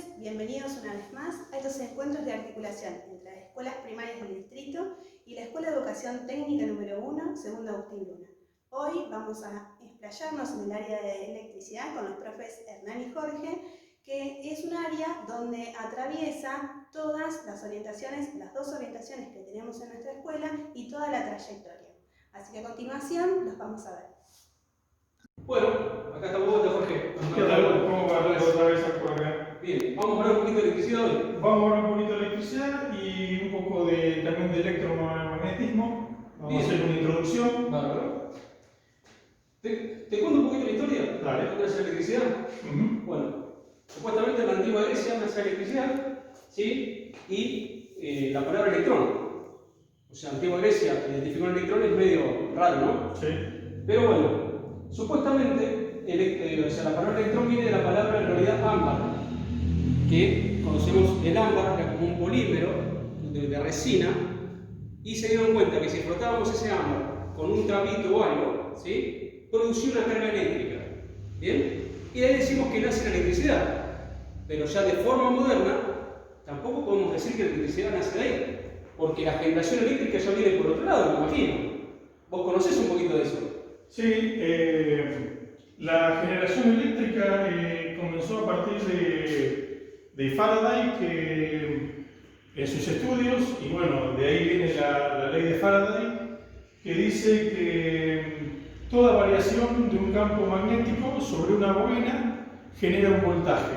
noches, bienvenidos una vez más a estos encuentros de articulación entre las escuelas primarias del distrito y la Escuela de Educación Técnica número 1, Segundo Agustín Luna. Hoy vamos a explayarnos en el área de electricidad con los profes Hernán y Jorge, que es un área donde atraviesa todas las orientaciones, las dos orientaciones que tenemos en nuestra escuela y toda la trayectoria. Así que a continuación los vamos a ver. Bueno, acá estamos de vuelta, Jorge. ¿Qué tal? ¿Cómo va otra vez por acá? Bien, vamos a hablar un poquito de electricidad hoy. Vamos a hablar un poquito de electricidad y un poco también de electromagnetismo. Vamos a hacer una introducción. Bárbaro. ¿Te cuento un poquito la historia? Dale. ¿De la electricidad? Bueno, supuestamente en la antigua Grecia nace la electricidad, ¿sí? Y la palabra electrón. O sea, antigua Grecia identificó un electrón es medio raro, ¿no? Sí. Pero bueno, supuestamente la palabra electrón viene de la palabra en realidad ámbar, que conocemos el ámbar era como un polímero de resina, y se dieron cuenta que si frotábamos ese ámbar con un trapito o algo, ¿sí? Producía una carga eléctrica. ¿Bien? Y de ahí decimos que nace la electricidad. Pero ya de forma moderna, tampoco podemos decir que la electricidad nace de ahí, porque la generación eléctrica ya viene por otro lado, me imagino. ¿Vos conocés un poquito de eso? Sí, la generación eléctrica comenzó a partir de Faraday, que en sus estudios, y bueno, de ahí viene la ley de Faraday, que dice que toda variación de un campo magnético sobre una bobina genera un voltaje,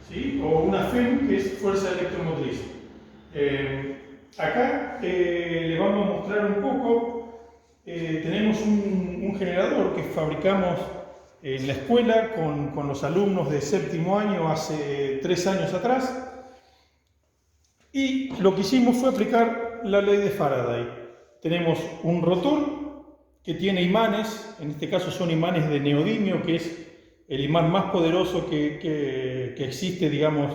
¿sí? O una FEM, que es fuerza electromotriz. Acá le vamos a mostrar un poco. Tenemos un generador que fabricamos en la escuela con los alumnos de séptimo año hace 3 años atrás, y lo que hicimos fue aplicar la ley de Faraday. Tenemos un rotor que tiene imanes, en este caso son imanes de neodimio, que es el imán más poderoso que existe, digamos,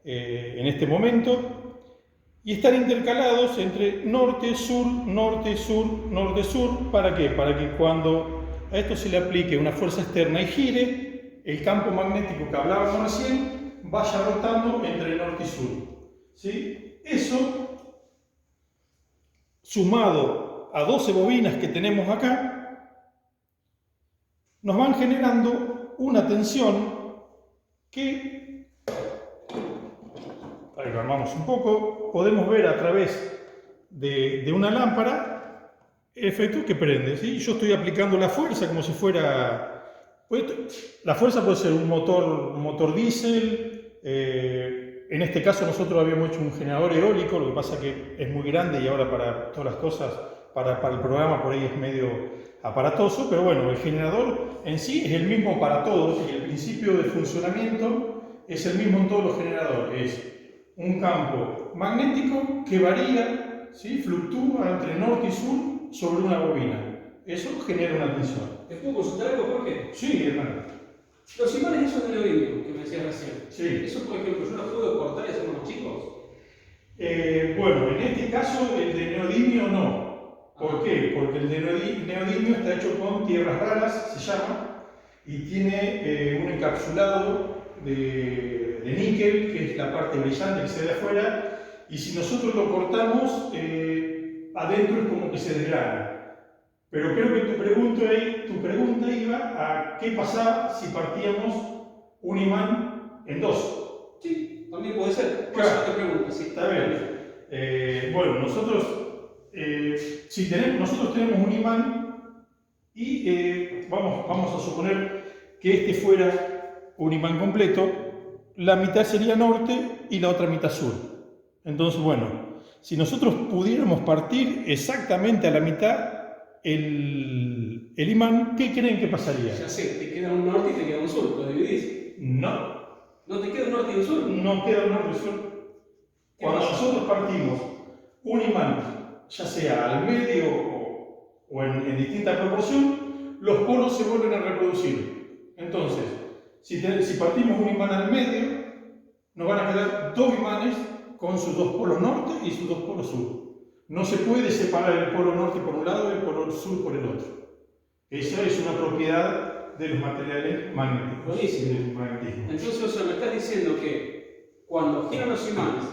en este momento. Y están intercalados entre norte, sur, norte, sur, norte, sur. ¿Para qué? Para que cuando a esto se le aplique una fuerza externa y gire, el campo magnético que hablábamos recién vaya rotando entre norte y sur. ¿Sí? Eso, sumado a 12 bobinas que tenemos acá, nos van generando una tensión que, ahí lo armamos un poco, podemos ver a través de una lámpara el efecto que prende, ¿sí? Yo estoy aplicando la fuerza como si fuera... La fuerza puede ser un motor diésel, en este caso nosotros habíamos hecho un generador eólico, lo que pasa que es muy grande y ahora para todas las cosas, para el programa por ahí es medio aparatoso, pero bueno, el generador en sí es el mismo para todos y el principio de funcionamiento es el mismo en todos los generadores. Es un campo magnético que varía, ¿sí? Fluctúa entre norte y sur sobre una bobina. Eso genera una tensión. ¿Te puedo consultar algo, Jorge? Sí, hermano. Los imanes esos de neodimio que me decías recién. Sí. ¿Eso, por ejemplo, yo los puedo cortar y hacer unos chicos? Bueno, en este caso el de neodimio no. ¿Por qué? Porque el de neodimio está hecho con tierras raras, se llama, y tiene un encapsulado de níquel, que es la parte brillante que se ve de afuera, y si nosotros lo cortamos, adentro es como que se desgrana. Pero creo que tu pregunta iba a qué pasaba si partíamos un imán en dos. Sí, también puede ser. Por Claro. eso te pregunto, sí. Está bien. Bueno, nosotros tenemos un imán y vamos a suponer que este fuera un imán completo, la mitad sería norte y la otra mitad sur. Entonces, bueno, si nosotros pudiéramos partir exactamente a la mitad el imán, ¿qué creen que pasaría? Ya sé, te queda un norte y te queda un sur, lo dividís. No, ¿No te queda un norte y un sur? no queda un norte y sur. Cuando nosotros partimos un imán, ya sea al medio o en distinta proporción, los polos se vuelven a reproducir. Entonces, si partimos un imán al medio, nos van a quedar dos imanes con sus dos polos norte y sus dos polos sur. No se puede separar el polo norte por un lado y el polo sur por el otro. Esa es una propiedad de los materiales magnéticos. Buenísimo. Del magnetismo. Entonces, o sea, me estás diciendo que cuando giran los imanes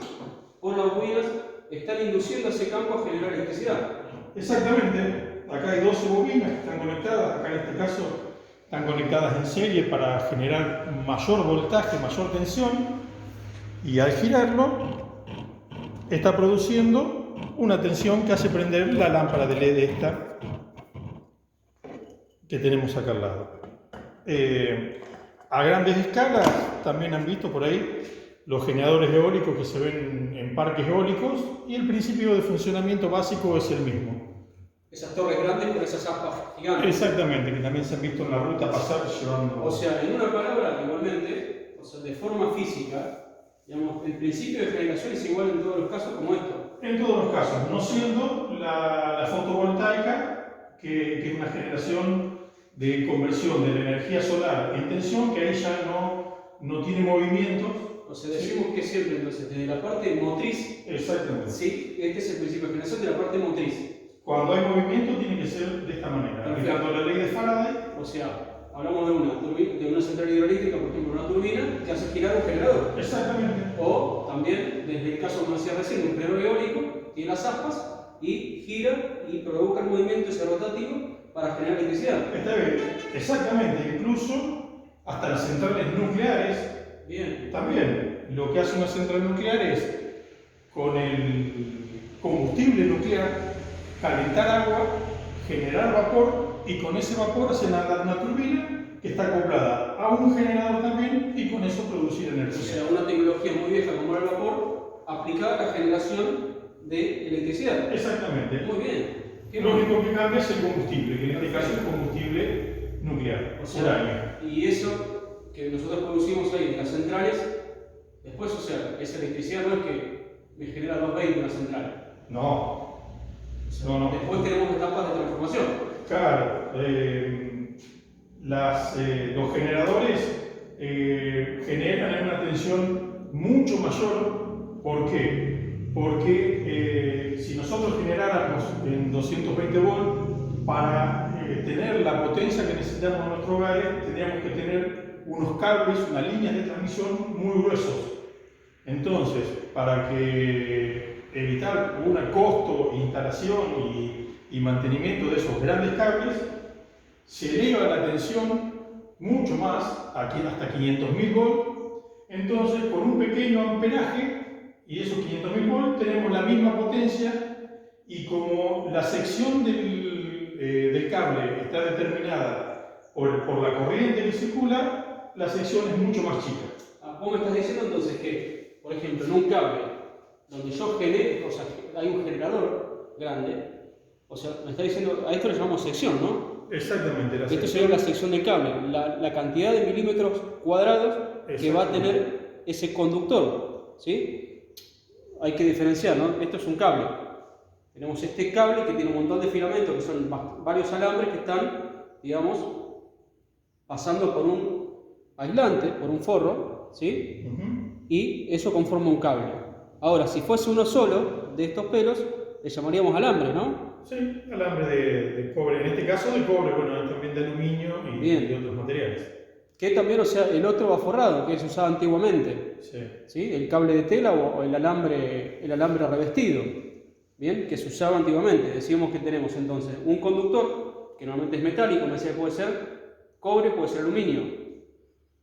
por las bobinas, están induciendo ese campo a generar electricidad. Exactamente. Acá hay 12 bobinas que están conectadas. Acá en este caso están conectadas en serie para generar mayor voltaje, mayor tensión. Y al girarlo, está produciendo una tensión que hace prender la lámpara de LED esta que tenemos acá al lado. A grandes escalas también han visto por ahí los generadores eólicos que se ven en parques eólicos y el principio de funcionamiento básico es el mismo. Esas torres grandes con esas aspas gigantes. Exactamente, que también se han visto en la ruta pasar llevando... O sea, en una palabra, igualmente, o sea, de forma física, digamos, el principio de generación es igual en todos los casos como esto. En todos los casos, no siendo la fotovoltaica, que es una generación de conversión de la energía solar en tensión, que ahí ya no tiene movimientos. O sea, decimos que siempre, entonces, desde la parte motriz, Exactamente. sí, este es el principio de generación de la parte motriz. Cuando hay movimiento tiene que ser de esta manera, aplicando la ley de Faraday. O sea, hablamos de una central hidroeléctrica, por ejemplo, una turbina que hace girar un generador. Exactamente. O también, desde el caso como decía recién, un generador eólico, tiene las aspas y gira y provoca el movimiento ese rotativo para generar electricidad. Está bien, exactamente, incluso hasta las centrales nucleares. Bien. También, lo que hace una central nuclear es, con el combustible nuclear, calentar agua, generar vapor y con ese vapor hacer andar una turbina que está acoplada a un generador también y con eso producir O energía. sea, una tecnología muy vieja como el vapor aplicada a la generación de electricidad. Exactamente. Muy bien. Lo único que cambia es el combustible, que en este caso es combustible nuclear, O sea, uranio. y eso que nosotros producimos ahí en las centrales, después, o sea, esa electricidad no es que me genera 220 una central. No. No. Después tenemos etapas de transformación. Claro, los generadores generan una tensión mucho mayor. ¿Por qué? Porque si nosotros generáramos en 220 volts, para tener la potencia que necesitamos en nuestros hogares, tendríamos que tener unos cables, unas líneas de transmisión muy gruesos. Entonces, para evitar un costo, instalación y mantenimiento de esos grandes cables, se eleva la tensión mucho más, aquí hasta 500.000 volts. Entonces, con un pequeño amperaje y esos 500.000 volts, tenemos la misma potencia y como la sección del cable está determinada por la corriente que circula, la sección es mucho más chica. Vos me estás diciendo entonces que, por ejemplo, en un cable donde yo genere, o sea, hay un generador grande, o sea, me está diciendo, a esto le llamamos sección, ¿no? Exactamente. Esto sería la sección del cable, la cantidad de milímetros cuadrados que va a tener ese conductor, ¿sí? Hay que diferenciar, ¿no? Esto es un cable. Tenemos este cable que tiene un montón de filamentos, que son varios alambres que están, digamos, pasando por un aislante, por un forro, ¿sí? Y eso conforma un cable. Ahora, si fuese uno solo de estos pelos, le llamaríamos alambre, ¿no? Sí, alambre de cobre, en este caso de cobre, bueno, también de aluminio y de otros materiales. Que también, o sea, el otro va forrado, que se usaba antiguamente. Sí. ¿Sí? El cable de tela o el alambre revestido, ¿bien? Que se usaba antiguamente. Decíamos que tenemos entonces un conductor, que normalmente es metálico, me decía que puede ser cobre, puede ser aluminio.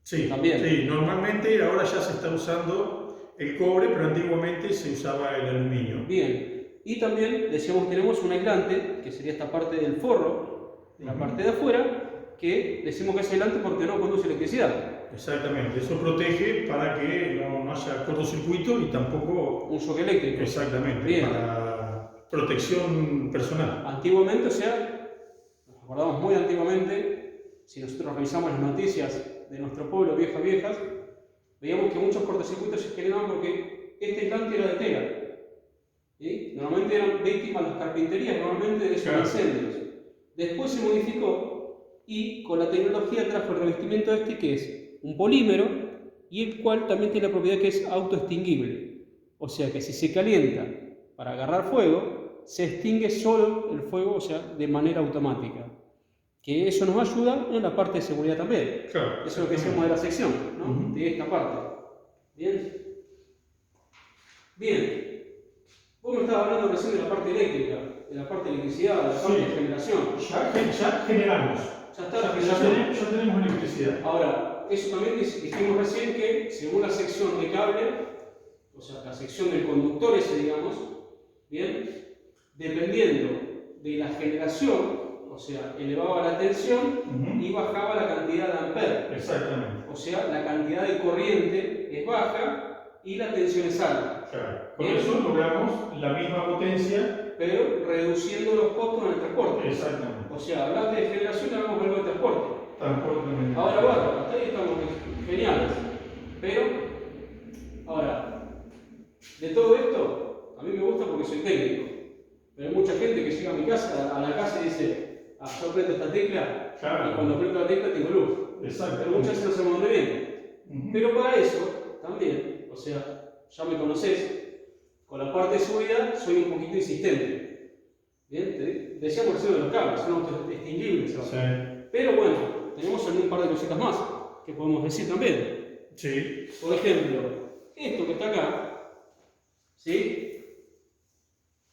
Sí, también. Sí, normalmente ahora ya se está usando el cobre, pero antiguamente se usaba el aluminio. Bien. Y también decíamos que tenemos un aislante, que sería esta parte del forro, de la parte de afuera, que decimos que es aislante porque no conduce electricidad. Exactamente, eso protege para que no haya cortocircuito y tampoco un shock eléctrico. Exactamente, bien. Para protección personal. Antiguamente, o sea, nos acordamos muy antiguamente, si nosotros revisamos las noticias de nuestro pueblo, viejas, veíamos que muchos cortocircuitos se generaban porque este aislante era de tela. ¿Sí? Normalmente eran víctimas las carpinterías, normalmente de esos incendios. Después se modificó y con la tecnología trajo el revestimiento este que es un polímero y el cual también tiene la propiedad que es autoextinguible. O sea que si se calienta para agarrar fuego, se extingue solo el fuego, o sea, de manera automática. Que eso nos ayuda en la parte de seguridad también. Claro, eso es lo que decíamos de la sección, ¿no? De esta parte. Bien. Bien, vos me estabas hablando recién de la parte eléctrica, de la parte de electricidad, de la parte de generación. Ya generamos. Ya está la generación. Ya tenemos electricidad. Ahora, eso también dijimos recién que según la sección de cable, o sea, la sección del conductor ese, digamos, bien, dependiendo de la generación, o sea, elevaba la tensión y bajaba la cantidad de amperes. Exactamente. O sea, la cantidad de corriente es baja y la tensión es alta. Claro. Por eso logramos la misma potencia, pero reduciendo los costos en el transporte. Exactamente. O sea, hablaste de generación y hablamos algo de transporte. Transporte. Ahora, bueno, hasta ahí estamos geniales. Pero, ahora, de todo esto, a mí me gusta porque soy técnico. Pero hay mucha gente que llega a mi casa, a la casa y dice, yo prendo esta tecla, Claro. y cuando prendo la tecla tengo luz. Exacto. Pero muchas veces no sabemos dónde viene. Pero para eso, también, o sea, ya me conocés, con la parte de seguridad soy un poquito insistente. Bien, decíamos recién de los cables, son extinguibles. Sí. Pero bueno, tenemos algún par de cositas más que podemos decir también. Sí. Por ejemplo, esto que está acá, ¿sí?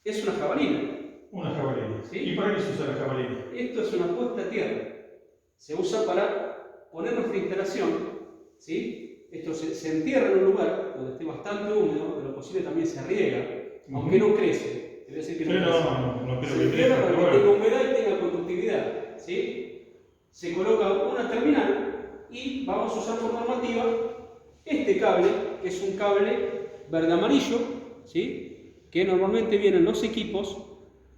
Es una jabalina. Una jabalina. ¿Sí? ¿Y para qué se usa la jabalina? Esto es una puesta a tierra. Se usa para poner nuestra instalación, ¿sí? Esto se entierra en un lugar donde esté bastante húmedo, de lo posible también se riega, aunque no crece. Te voy a decir que no crece. No creo Se que entierra para que crezca. tenga humedad y tenga conductividad, ¿sí? Se coloca una terminal y vamos a usar por normativa este cable, que es un cable verde amarillo, ¿sí? Que normalmente vienen los equipos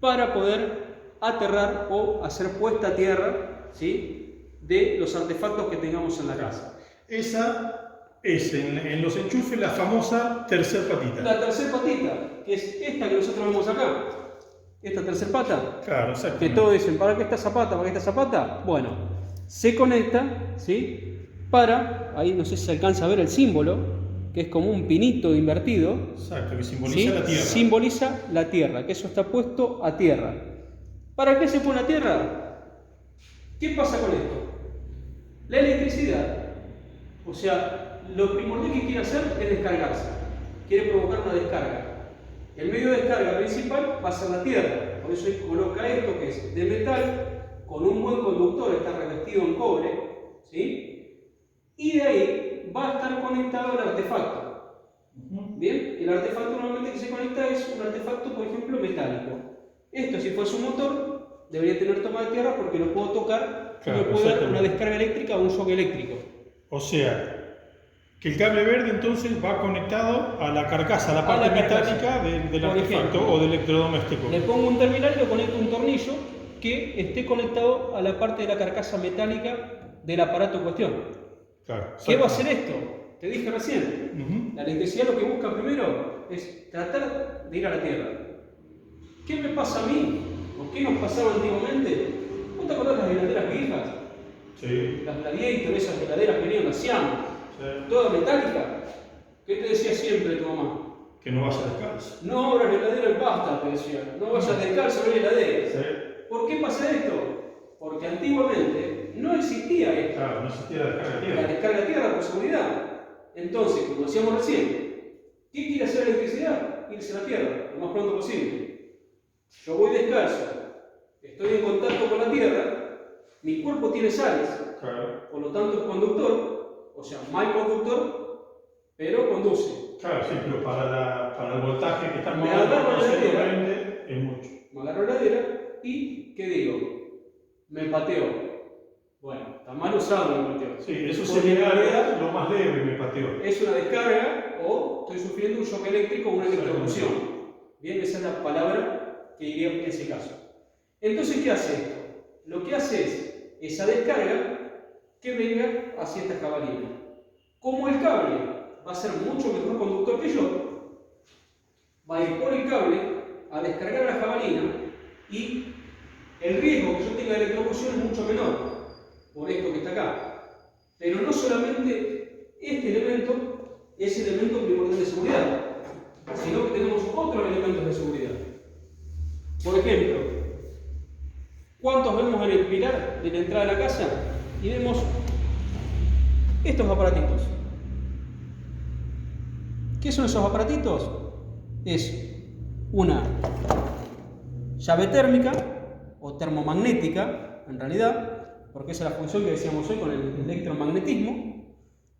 para poder aterrar o hacer puesta a tierra, ¿sí? De los artefactos que tengamos en la casa. Esa es en los enchufes la famosa tercer patita. La tercer patita, que es esta que nosotros vemos acá, esta tercer pata, Claro, que exactamente. todos dicen, ¿para qué esta zapata? ¿Para qué esta zapata? Bueno, se conecta, ¿sí? Para, ahí no sé si se alcanza a ver el símbolo, que es como un pinito invertido, Exacto, que simboliza ¿sí? la tierra. Simboliza la tierra, que eso está puesto a tierra. ¿Para qué se pone a tierra? ¿Qué pasa con esto? La electricidad, o sea, lo primordial que quiere hacer es descargarse, quiere provocar una descarga. El medio de descarga principal va a ser la tierra, por eso él coloca esto que es de metal, con un buen conductor, está revestido en cobre, ¿sí? Y de ahí va a estar conectado al artefacto. Bien, el artefacto normalmente que se conecta es un artefacto, por ejemplo, metálico. Esto, si fuese un motor, debería tener toma de tierra porque lo puedo tocar y me puede dar una descarga eléctrica o un shock eléctrico. O sea, que el cable verde entonces va conectado a la carcasa, a la parte metálica del Por artefacto ejemplo, o del electrodoméstico. Le pongo un terminal y le conecto un tornillo que esté conectado a la parte de la carcasa metálica del aparato en cuestión. Claro, ¿Qué va a hacer esto? Te dije recién, la electricidad lo que busca primero es tratar de ir a la Tierra. ¿Qué me pasa a mí? ¿O qué nos pasaba antiguamente? ¿Vos te acordás de las heladeras viejas? Sí. Las Gladiator, esas heladeras que venían de Siam, toda metálica. ¿Qué te decía siempre tu mamá? Que no vaya descalzo. No abras la heladera en pasta, te decía. No vayas descalzo en la heladera. Sí. ¿Por qué pasa esto? Porque antiguamente no existía esto. Claro, no existía la descarga de La tierra. descarga de tierra por seguridad. Entonces, como decíamos recién, ¿qué quiere hacer la electricidad? Irse a la tierra, lo más pronto posible. Yo voy descalzo, estoy en contacto con la tierra, mi cuerpo tiene sales, Claro. por lo tanto es conductor, o sea, mal conductor, pero conduce. Claro, sí, pero para el voltaje que estamos Me agarro la heladera. corriente es mucho. Me agarro la heladera y, ¿qué digo? Me pateo. Bueno, está mal usado el pateo. Sí, eso Porque sería en realidad lo más leve, me pateó. es una descarga o estoy sufriendo un shock eléctrico o una electrocución. Bien, esa es la palabra que iría en ese caso. Entonces, ¿qué hace esto? Lo que hace es esa descarga que venga hacia esta jabalina. Como el cable va a ser mucho mejor conductor que yo, va a ir por el cable a descargar la jabalina y el riesgo que yo tenga de electrocución es mucho menor por esto que está acá. Pero no solamente este elemento es el elemento primordial de seguridad, sino que tenemos otros elementos de seguridad. Por ejemplo, ¿cuántos vemos en el pilar de la entrada de la casa? Y vemos estos aparatitos. ¿Qué son esos aparatitos? es una llave térmica o termomagnética, en realidad, porque esa es la función que decíamos hoy con el electromagnetismo.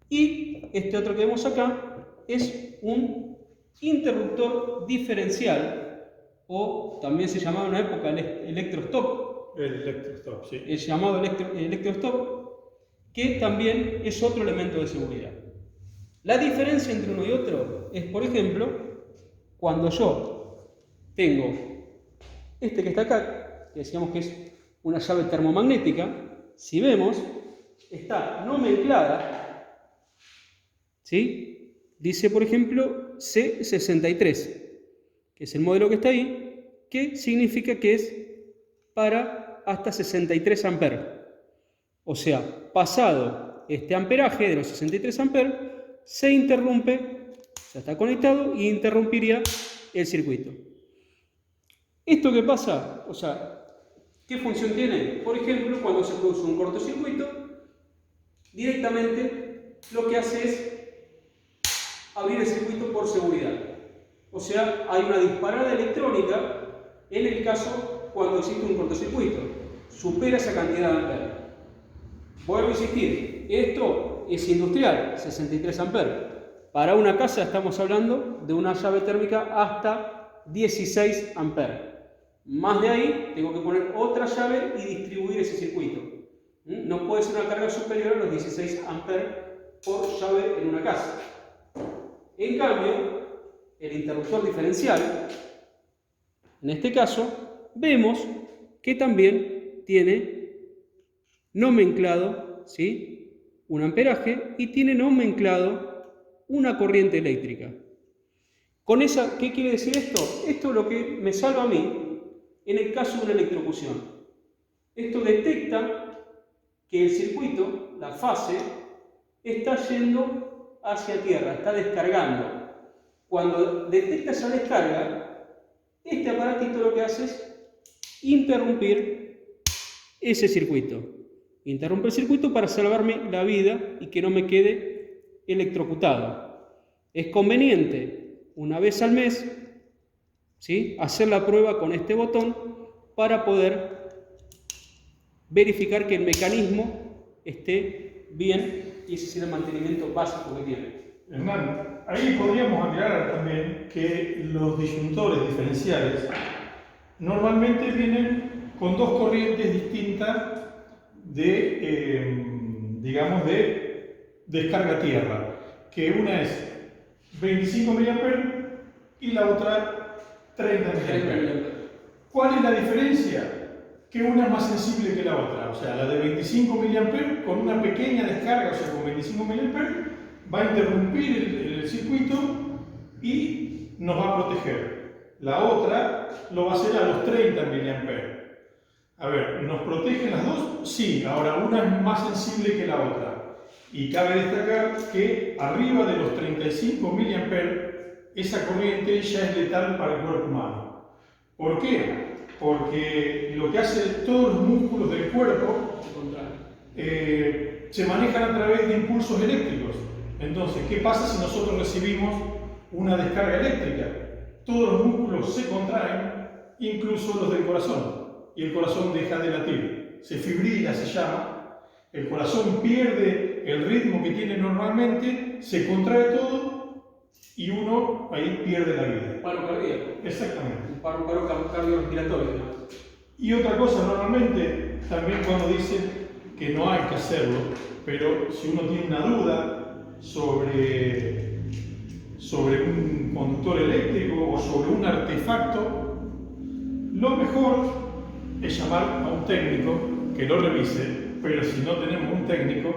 Y este otro que vemos acá es un interruptor diferencial, o también se llamaba en una época electrostop. El electrostop, sí. Es llamado electrostop, que también es otro elemento de seguridad. La diferencia entre uno y otro es, por ejemplo, cuando yo tengo este que está acá, que decíamos que es una llave termomagnética, si vemos, está nomenclada, ¿sí? Dice, por ejemplo, C63, que es el modelo que está ahí, que significa que es para hasta 63 amperes. O sea, pasado este amperaje de los 63 amperes, se interrumpe, ya está conectado y interrumpiría el circuito. ¿Esto qué pasa? O sea, ¿qué función tiene? Por ejemplo, cuando se produce un cortocircuito, directamente lo que hace es abrir el circuito por seguridad. O sea, hay una disparada electrónica en el caso cuando existe un cortocircuito. Supera esa cantidad de amperes. Vuelvo a insistir, esto es industrial, 63 amperes. Para una casa estamos hablando de una llave térmica hasta 16 amperes. Más de ahí tengo que poner otra llave y distribuir ese circuito. No puede ser una carga superior a los 16 amperes por llave en una casa. En cambio, el interruptor diferencial, en este caso, vemos que también tiene nomenclado, ¿sí?, un amperaje y tiene nomenclado una corriente eléctrica. Con esa, ¿qué quiere decir esto? Esto es lo que me salva a mí en el caso de una electrocución. Esto detecta que el circuito, la fase, está yendo hacia tierra, está descargando. Cuando detecta esa descarga, este aparatito lo que hace es interrumpir ese circuito. Interrumpe el circuito para salvarme la vida y que no me quede electrocutado. Es conveniente, una vez al mes, ¿sí?, hacer la prueba con este botón para poder verificar que el mecanismo esté bien y ese sea el mantenimiento básico que tiene. Hernán, ahí podríamos aclarar también que los disyuntores diferenciales normalmente vienen con dos corrientes distintas digamos, de descarga tierra, que una es 25 mA y la otra 30 mA. ¿Cuál es la diferencia? Que una es más sensible que la otra. O sea, la de 25 mA con una pequeña descarga, o sea, con 25 mA, va a interrumpir el circuito y nos va a proteger. La otra lo va a hacer a los 30 mA. A ver, ¿nos protegen las dos? Sí, ahora una es más sensible que la otra. Y cabe destacar que arriba de los 35 mA esa corriente ya es letal para el cuerpo humano. ¿Por qué? Porque lo que hace todos los músculos del cuerpo se manejan a través de impulsos eléctricos. Entonces, ¿qué pasa si nosotros recibimos una descarga eléctrica? Todos los músculos se contraen, incluso los del corazón. Y el corazón deja de latir, se fibrila, se llama, el corazón pierde el ritmo que tiene normalmente, se contrae todo y uno ahí pierde la vida. Paro cardíaco. Exactamente. Un paro cardiorrespiratorio. Y otra cosa, normalmente también cuando dicen que no hay que hacerlo, pero si uno tiene una duda sobre un conductor eléctrico o sobre un artefacto, lo mejor es llamar a un técnico que lo revise, pero si no tenemos un técnico,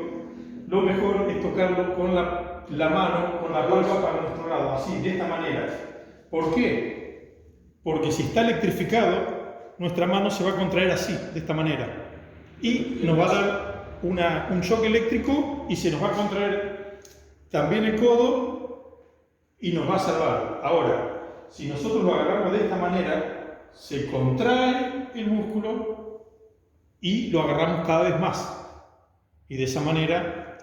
lo mejor es tocarlo con la mano, con la palma para nuestro lado, así, de esta manera. ¿Por qué? Porque si está electrificado, nuestra mano se va a contraer así, de esta manera, y nos va a dar un shock eléctrico y se nos va a contraer también el codo y nos va a salvar. Ahora, si nosotros lo agarramos de esta manera, se contrae el músculo y lo agarramos cada vez más. Y de esa manera,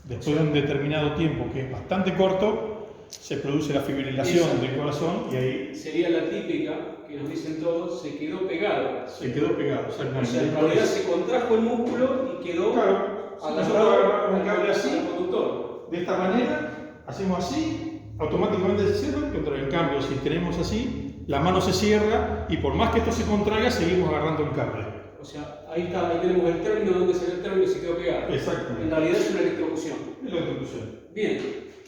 después de un determinado tiempo, que es bastante corto, se produce la fibrilación del corazón y ahí sería la típica que nos dicen todos, se quedó pegado. se quedó pegado, O exactamente. sea, en realidad se contrajo el músculo y quedó Claro, si nosotros agarrado agarramos un cable así, al conductor. de esta manera, hacemos así, automáticamente se cierra, en cambio, si tenemos así, la mano se cierra y por más que esto se contraiga, seguimos agarrando el cable. O sea, ahí está, ahí tenemos el término donde sale el término y se quedó pegado. Exactamente. En realidad es una electrocución. Es la conclusión. Bien,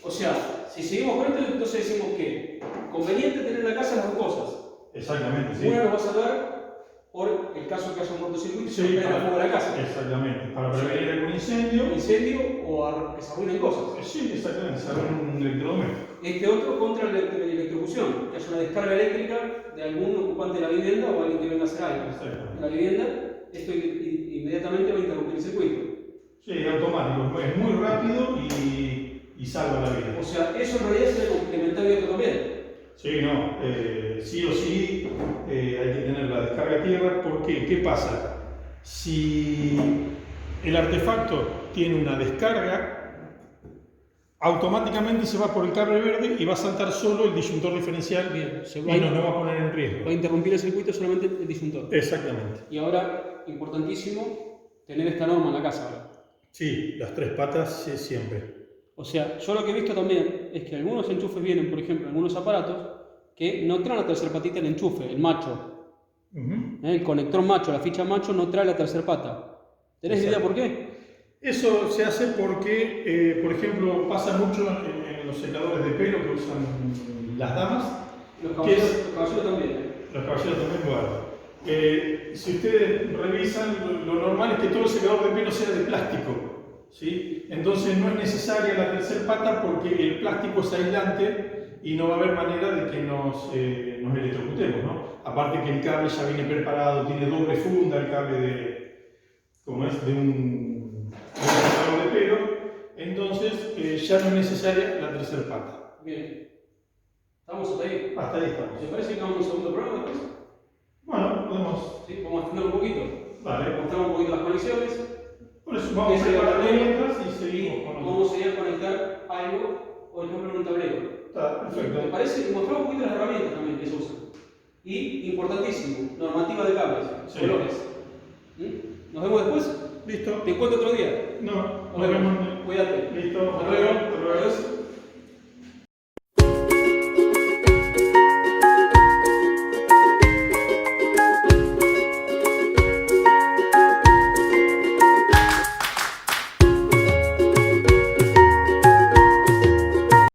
o sea, si seguimos con esto, entonces decimos que conveniente tener en la casa las dos cosas. Exactamente, sí. Una nos va a salvar por el caso que haya un cortocircuito y se Sí, prenda el fuego de la casa. exactamente, para prevenir algún incendio. Incendio o que se arruinen cosas. Sí, exactamente, saber un electrodoméstico. Este otro contra la electrocución, que es una descarga eléctrica de algún ocupante de la vivienda o alguien que venga a hacer algo en la vivienda, esto inmediatamente va a interrumpir el circuito. Sí, automático, es muy rápido y salva la vida. O sea, eso en realidad es el complementario de esto también. Sí, no, sí o sí hay que tener la descarga a tierra. ¿Por qué? ¿Qué pasa? Si el artefacto tiene una descarga, automáticamente se va por el cable verde y va a saltar solo el disyuntor diferencial. Bien, y nos va a poner en riesgo. Va a interrumpir el circuito solamente el disyuntor. Exactamente. Y ahora, importantísimo, tener esta norma en la casa ahora. Sí, las tres patas sí, siempre. O sea, yo lo que he visto también es que algunos enchufes vienen, por ejemplo, algunos aparatos que no traen la tercera patita el enchufe, el macho. El conector macho, la ficha macho no trae la tercera pata. ¿Tenés idea por qué? Eso se hace porque, por ejemplo, pasa mucho en los secadores de pelo que usan las damas. Los caballeros también. Los caballeros también, bueno. Si ustedes revisan, lo normal es que todo el secador de pelo sea de plástico. ¿Sí? Entonces no es necesaria la tercera pata porque el plástico es aislante y no va a haber manera de que nos electrocutemos, ¿no? Aparte que el cable ya viene preparado, tiene doble funda el cable de un secador de pelo, entonces ya no es necesaria la tercera pata. Bien. ¿Estamos hasta ahí? Hasta ahí estamos. ¿Te parece que vamos a un segundo programa después? Bueno, podemos... Sí, vamos a extender un poquito. Vale. Mostramos un poquito las conexiones. Por eso vamos a hacer las herramientas y seguimos con cómo sería conectar algo, por ejemplo, en un tablero. Está perfecto. ¿Te parece? Mostramos un poquito las herramientas también que se usan. Y, importantísimo, normativa de cables, Sí. colores. ¿Nos vemos después? Listo. ¿Te encuentro otro día? No, Nos vemos. Cuídate. Listo. Hasta luego. Hasta luego. Adiós.